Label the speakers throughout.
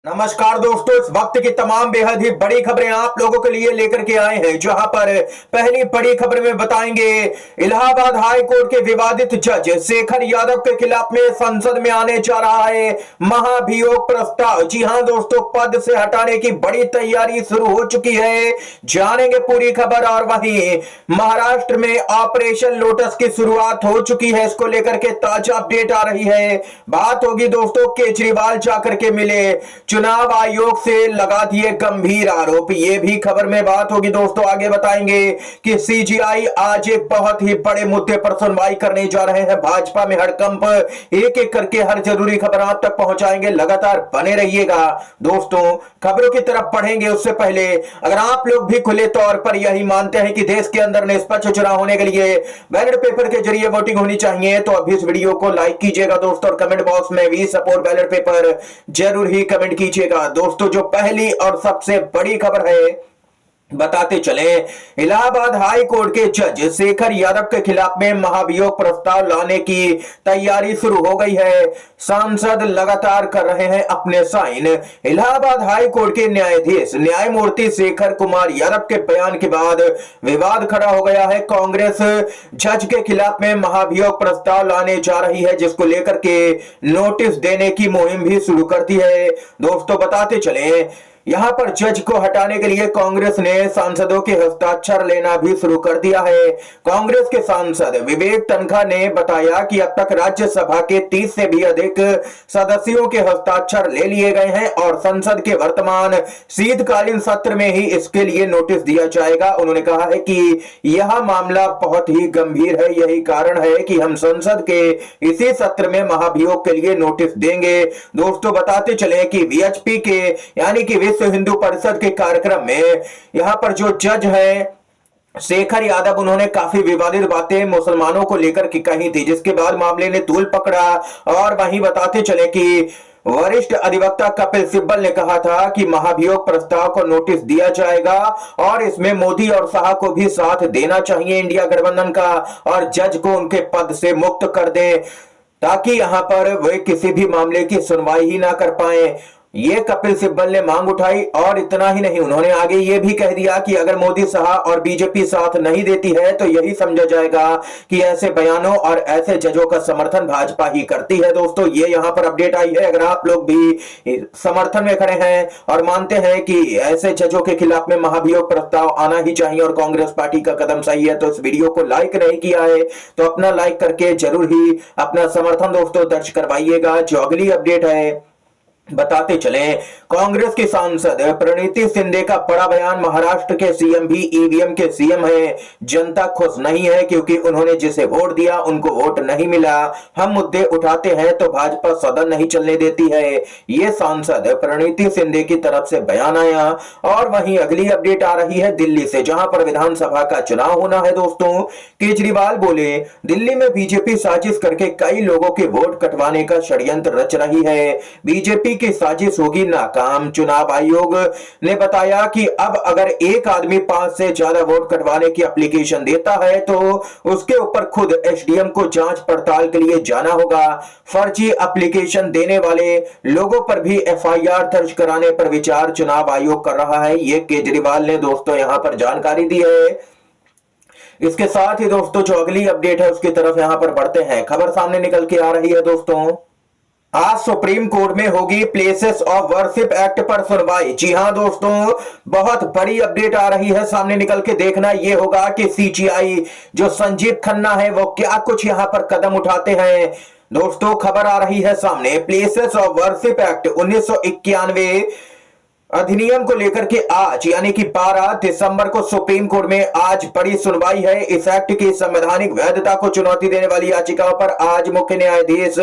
Speaker 1: नमस्कार दोस्तों, इस वक्त की तमाम बेहद ही बड़ी खबरें आप लोगों के लिए लेकर के आए हैं। जहां पर पहली बड़ी खबर में बताएंगे, इलाहाबाद हाई कोर्ट के विवादित जज शेखर यादव के खिलाफ में संसद में आने जा रहा है महाभियोग प्रस्ताव। जी हां दोस्तों, पद से हटाने की बड़ी तैयारी शुरू हो चुकी है, जानेंगे पूरी खबर। और वहीं महाराष्ट्र में ऑपरेशन लोटस की शुरुआत हो चुकी है, इसको लेकर के ताजा अपडेट आ रही है। बात होगी दोस्तों, केजरीवाल जाकर के मिले, चुनाव आयोग से लगा दिए गंभीर आरोप, ये भी खबर में बात होगी दोस्तों। आगे बताएंगे कि सीजीआई आज एक बहुत ही बड़े मुद्दे पर सुनवाई करने जा रहे हैं। भाजपा में हड़कंप, एक एक करके हर जरूरी खबर आप तक पहुंचाएंगे, लगातार बने रहिएगा दोस्तों। खबरों की तरफ बढ़ेंगे उससे पहले अगर आप लोग भी खुले तौर पर यही मानते हैं कि देश के अंदर निष्पक्ष चुनाव होने के लिए बैलेट पेपर के जरिए वोटिंग होनी चाहिए, तो अभी इस वीडियो को लाइक कीजिएगा दोस्तों, और कमेंट बॉक्स में भी सपोर्ट बैलेट पेपर जरूर ही कमेंट कीजिएगा दोस्तों। जो पहली और सबसे बड़ी खबर है बताते चले, इलाहाबाद हाई कोर्ट के जज शेखर यादव के खिलाफ में महाभियोग प्रस्ताव लाने की तैयारी शुरू हो गई है। सांसद लगातार कर रहे हैं अपने साइन। इलाहाबाद हाई कोर्ट के न्यायाधीश न्यायमूर्ति शेखर कुमार यादव के बयान के बाद विवाद खड़ा हो गया है। कांग्रेस जज के खिलाफ में महाभियोग प्रस्ताव लाने जा रही है, जिसको लेकर के नोटिस देने की मुहिम भी शुरू कर दी है दोस्तों। बताते चले, यहां पर जज को हटाने के लिए कांग्रेस ने सांसदों के हस्ताक्षर लेना भी शुरू कर दिया है। कांग्रेस के सांसद विवेक तनखा ने बताया कि अब तक राज्यसभा के 30 से भी अधिक सदस्यों के हस्ताक्षर ले लिए गए हैं और संसद के वर्तमान शीतकालीन सत्र में ही इसके लिए नोटिस दिया जाएगा। उन्होंने कहा है कि यह मामला बहुत ही गंभीर है, यही कारण है कि हम संसद के इसी सत्र में महाभियोग के लिए नोटिस देंगे। दोस्तों बताते चले कि वीएचपी के यानी कि विश्व हिंदू परिषद के कार्यक्रम में यहां पर जो जज है शेखर यादव, उन्होंने काफी विवादित बातें मुसलमानों को लेकर की कही थी, जिसके बाद मामले ने तूल पकड़ा। और वहीं बताते चले कि वरिष्ठ अधिवक्ता कपिल सिब्बल ने कहा था कि महाभियोग प्रस्ताव को नोटिस दिया जाएगा और इसमें मोदी और शाह को भी साथ देना चाहिए इंडिया गठबंधन का, और जज को उनके पद से मुक्त कर दे ताकि यहां पर वे किसी भी मामले की सुनवाई ही ना कर पाए। ये कपिल सिब्बल ने मांग उठाई। और इतना ही नहीं, उन्होंने आगे ये भी कह दिया कि अगर मोदी शाह और बीजेपी साथ नहीं देती है तो यही समझा जाएगा कि ऐसे बयानों और ऐसे जजों का समर्थन भाजपा ही करती है। दोस्तों ये यहां पर अपडेट आई है। अगर आप लोग भी समर्थन में खड़े हैं और मानते हैं कि ऐसे जजों के खिलाफ में महाभियोग प्रस्ताव आना ही चाहिए और कांग्रेस पार्टी का कदम सही है, तो इस वीडियो को लाइक नहीं किया है तो अपना लाइक करके जरूर ही अपना समर्थन दोस्तों दर्ज करवाइएगा। जो अगली अपडेट है बताते चले, कांग्रेस की सांसद प्रणीति शिंदे का बड़ा बयान, महाराष्ट्र के सीएम भी ईवीएम के सीएम हैं, जनता खुश नहीं है क्योंकि उन्होंने जिसे वोट दिया उनको वोट नहीं मिला। हम मुद्दे उठाते हैं तो भाजपा सदन नहीं चलने देती है, ये सांसद प्रणीति शिंदे की तरफ से बयान आया। और वहीं अगली अपडेट आ रही है दिल्ली से, जहां पर विधानसभा का चुनाव होना है दोस्तों। केजरीवाल बोले, दिल्ली में बीजेपी साजिश करके कई लोगों के वोट कटवाने का षड्यंत्र रच रही है, बीजेपी की साजिश होगी नाकाम। चुनाव आयोग ने बताया कि अब अगर एक आदमी 5 से ज्यादा वोट कटवाने की एप्लीकेशन देता है तो उसके ऊपर खुद एसडीएम को जांच पड़ताल के लिए जाना होगा। फर्जी एप्लीकेशन देने वाले लोगों पर भी एफआईआर दर्ज कराने पर विचार चुनाव आयोग कर रहा है, ये केजरीवाल ने दोस्तों यहां पर जानकारी दी है। इसके साथ ही दोस्तों जो अगली अपडेट है उसकी तरफ यहां पर बढ़ते हैं। खबर सामने निकल के आ रही है दोस्तों, आज सुप्रीम कोर्ट में होगी प्लेसेस ऑफ वर्शिप एक्ट पर सुनवाई। जी हां दोस्तों, बहुत बड़ी अपडेट आ रही है सामने निकल के। देखना यह होगा कि सीजीआई जो संजीव खन्ना है वो क्या कुछ यहां पर कदम उठाते हैं। दोस्तों खबर आ रही है सामने, प्लेसेस ऑफ वर्शिप एक्ट 1991 अधिनियम को लेकर के आज यानी कि 12 दिसंबर को सुप्रीम कोर्ट में आज बड़ी सुनवाई है। इस एक्ट की संवैधानिक वैधता को चुनौती देने वाली याचिकाओं पर आज मुख्य न्यायाधीश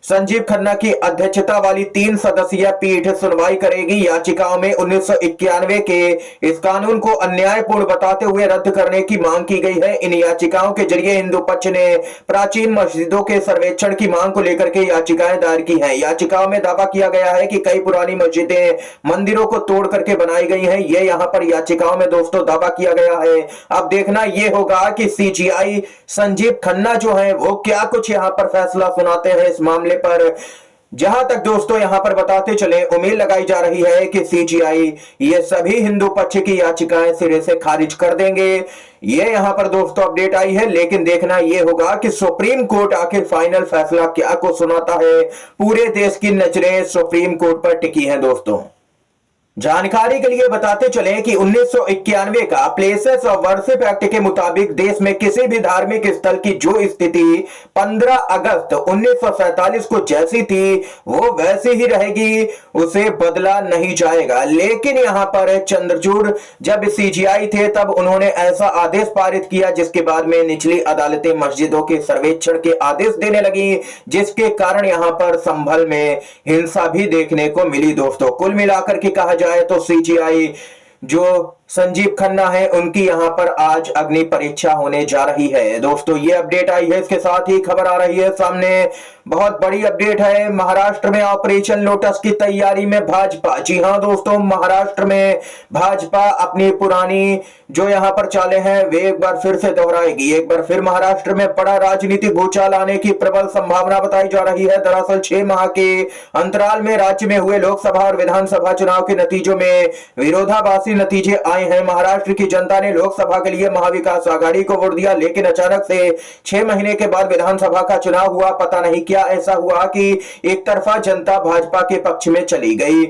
Speaker 1: संजीव खन्ना की अध्यक्षता वाली 3 सदस्यीय पीठ सुनवाई करेगी। याचिकाओं में 1991 के इस कानून को अन्यायपूर्ण बताते हुए रद्द करने की मांग की गई है। इन याचिकाओं के जरिए हिंदू पक्ष ने प्राचीन मस्जिदों के सर्वेक्षण की मांग को लेकर के याचिकाएं दायर की हैं। याचिकाओं में दावा किया गया है कि कई पुरानी मस्जिदें मंदिरों को तोड़ करके बनाई गई हैं। ये यहाँ पर याचिकाओं में दोस्तों दावा किया गया है। अब देखना यह होगा कि सीजीआई संजीव खन्ना जो है वो क्या कुछ यहाँ पर फैसला सुनाते हैं इस मामले पर। जहां तक दोस्तों यहां पर बताते चले, उम्मीद लगाई जा रही है कि सीजीआई ये सभी हिंदू पक्ष की याचिकाएं सिरे से खारिज कर देंगे। ये यहां पर दोस्तों अपडेट आई है, लेकिन देखना यह होगा कि सुप्रीम कोर्ट आखिर फाइनल फैसला क्या को सुनाता है। पूरे देश की नजरें सुप्रीम कोर्ट पर टिकी हैं दोस्तों। जानकारी के लिए बताते चलें कि 1991 का प्लेसेस ऑफ वर्शिप एक्ट के मुताबिक देश में किसी भी धार्मिक स्थल की जो स्थिति 15 अगस्त 1947 को जैसी थी वो वैसी ही रहेगी, उसे बदला नहीं जाएगा। लेकिन यहां पर चंद्रचूड़ जब सीजीआई थे तब उन्होंने ऐसा आदेश पारित किया जिसके बाद में निचली अदालतें मस्जिदों के सर्वेक्षण के आदेश देने लगी, जिसके कारण यहां पर संभल में हिंसा भी देखने को मिली दोस्तों। कुल मिलाकर के कहा जाए तो सीजीआई जो संजीव खन्ना है उनकी यहां पर आज अग्नि परीक्षा होने जा रही है दोस्तों। ये अपडेट आई है, इसके साथ ही खबर आ रही है सामने, बहुत बड़ी अपडेट है। महाराष्ट्र में ऑपरेशन लोटस की तैयारी में भाजपा। जी हां दोस्तों, महाराष्ट्र में भाजपा अपनी पुरानी जो यहां पर चाले हैं वे एक बार फिर से दोहराएगी। एक बार फिर महाराष्ट्र में बड़ा राजनीतिक भूचाल आने की प्रबल संभावना बताई जा रही है। दरअसल 6 माह के अंतराल में राज्य में हुए लोकसभा और विधानसभा चुनाव के नतीजों में विरोधाभासी नतीजे आए हैं। महाराष्ट्र की जनता ने लोकसभा के लिए महाविकास आघाड़ी को वोट दिया, लेकिन अचानक से 6 महीने के बाद विधानसभा का चुनाव हुआ। पता नहीं क्या ऐसा हुआ कि एक तरफा जनता भाजपा के पक्ष में चली गई।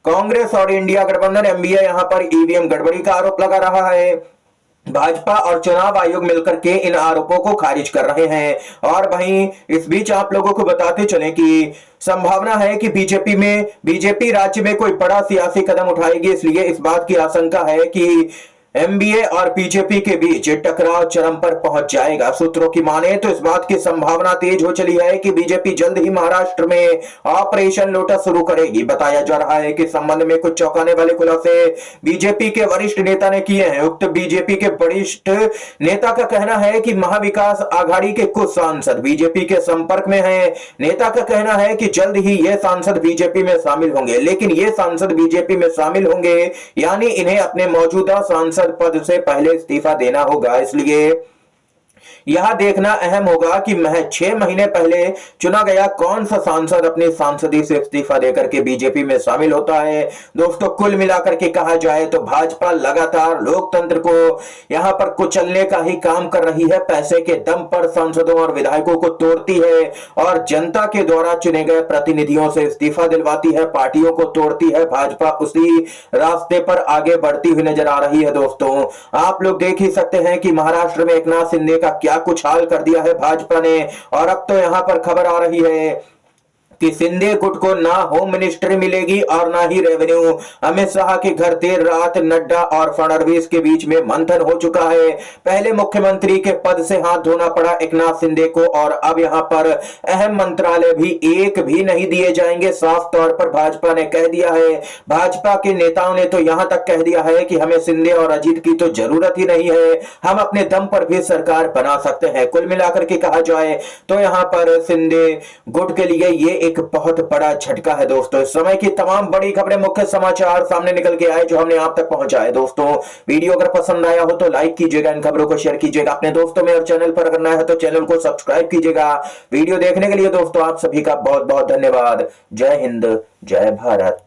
Speaker 1: कांग्रेस और इंडिया गठबंधन एमबीए यहां पर ईवीएम गड़बड़ी का आरोप लगा रहा है। भाजपा और चुनाव आयोग मिलकर के इन आरोपों को खारिज कर रहे हैं। और वहीं इस बीच आप लोगों को बताते चलें कि संभावना है कि बीजेपी राज्य में कोई बड़ा सियासी कदम उठाएगी, इसलिए इस बात की आशंका है कि एमबीए और बीजेपी के बीच टकराव चरम पर पहुंच जाएगा। सूत्रों की माने तो इस बात की संभावना तेज हो चली है कि बीजेपी जल्द ही महाराष्ट्र में ऑपरेशन लोटस शुरू करेगी। बताया जा रहा है कि संबंध में कुछ चौंकाने वाले खुलासे बीजेपी के वरिष्ठ नेता ने किए हैं। उक्त बीजेपी के वरिष्ठ नेता का कहना है कि महाविकास आघाड़ी के कुछ सांसद बीजेपी के संपर्क में हैं। नेता का कहना है कि जल्द ही ये सांसद बीजेपी में शामिल होंगे, लेकिन ये सांसद बीजेपी में शामिल होंगे यानी इन्हें अपने मौजूदा सांसद पद से पहले इस्तीफा देना होगा। इसलिए यह देखना अहम होगा कि महज 6 महीने पहले चुना गया कौन सा सांसद अपनी सांसदी से इस्तीफा देकर के बीजेपी में शामिल होता है। दोस्तों कुल मिलाकर के कहा जाए तो भाजपा लगातार लोकतंत्र को यहां पर कुचलने का ही काम कर रही है। पैसे के दम पर सांसदों और विधायकों को तोड़ती है और जनता के द्वारा चुने गए प्रतिनिधियों से इस्तीफा दिलवाती है, पार्टियों को तोड़ती है। भाजपा उसी रास्ते पर आगे बढ़ती हुई नजर आ रही है। दोस्तों आप लोग देख ही सकते हैं कि महाराष्ट्र में एकनाथ शिंदे का क्या कुछ हाल कर दिया है भाजपा ने। और अब तो यहां पर खबर आ रही है कि शिंदे गुट को ना होम मिनिस्ट्री मिलेगी और ना ही रेवेन्यू। अमित शाह के घर देर रात नड्डा और फडणवीस के बीच में मंथन हो चुका है। पहले मुख्यमंत्री के पद से हाथ धोना पड़ा एकनाथ शिंदे को और अब यहां पर अहम मंत्रालय भी एक भी नहीं दिए जाएंगे। साफ तौर पर भाजपा ने कह दिया है, भाजपा के नेताओं ने तो यहां तक कह दिया है कि हमें शिंदे और अजीत की तो जरूरत ही नहीं है, हम अपने दम पर भी सरकार बना सकते हैं। कुल मिलाकर के कहा जाए तो यहां पर शिंदे गुट के लिए ये एक बहुत बड़ा झटका है। दोस्तों इस समय की तमाम बड़ी खबरें, मुख्य समाचार सामने निकल के आए जो हमने आप तक पहुंचाए। दोस्तों वीडियो अगर पसंद आया हो तो लाइक कीजिएगा, इन खबरों को शेयर कीजिएगा अपने दोस्तों में, और चैनल पर अगर नया है तो चैनल को सब्सक्राइब कीजिएगा। वीडियो देखने के लिए दोस्तों आप सभी का बहुत बहुत धन्यवाद। जय हिंद, जय भारत।